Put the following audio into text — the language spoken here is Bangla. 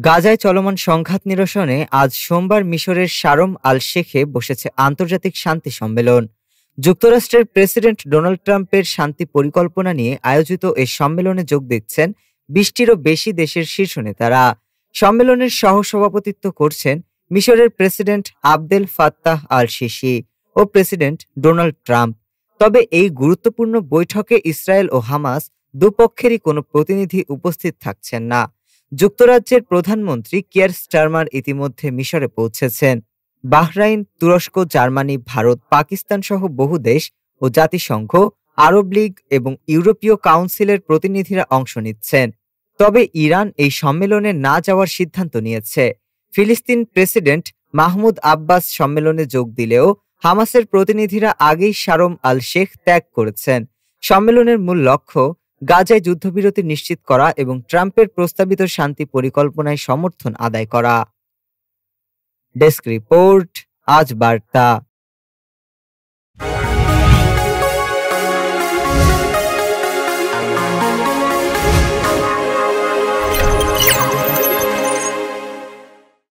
গাজায় চলমান সংঘাত নিরসনে আজ সোমবার মিশরের শারম আল শেখে বসেছে আন্তর্জাতিক শান্তি সম্মেলন। যুক্তরাষ্ট্রের প্রেসিডেন্ট ডোনাল্ড ট্রাম্পের শান্তি পরিকল্পনা নিয়ে আয়োজিত এই সম্মেলনে যোগ দিচ্ছেন 20টিরও বেশি দেশের শীর্ষ নেতারা। সম্মেলনের সহসভাপতিত্ব করছেন মিশরের president Abdel Fattah al Sisi ও প্রেসিডেন্ট ডোনাল্ড ট্রাম্প। তবে এই গুরুত্বপূর্ণ বৈঠকে ইসরায়েল ও হামাস দুপক্ষেরই কোনো প্রতিনিধি উপস্থিত থাকছেন না। যুক্তরাজ্যের প্রধানমন্ত্রী কিয়ার স্টারমার ইতিমধ্যে মিশরে পৌঁছেছেন। বাহরাইন, তুরস্ক, জার্মানি, ভারত, পাকিস্তান সহ বহু দেশ ও জাতিসংঘ, আরব লীগ এবং ইউরোপীয় কাউন্সিলের প্রতিনিধিরা অংশ নিচ্ছেন। তবে ইরান এই সম্মেলনে না যাওয়ার সিদ্ধান্ত নিয়েছে। ফিলিস্তিন প্রেসিডেন্ট মাহমুদ আব্বাস সম্মেলনে যোগ দিলেও হামাসের প্রতিনিধিরা আগেই শারম আল শেখ ত্যাগ করেছেন। সম্মেলনের মূল লক্ষ্য গাজায় যুদ্ধবিরতি নিশ্চিত করা এবং ট্রাম্পের প্রস্তাবিত শান্তি পরিকল্পনায় সমর্থন আদায় করা। ডেস্ক রিপোর্ট, আজ বার্তা।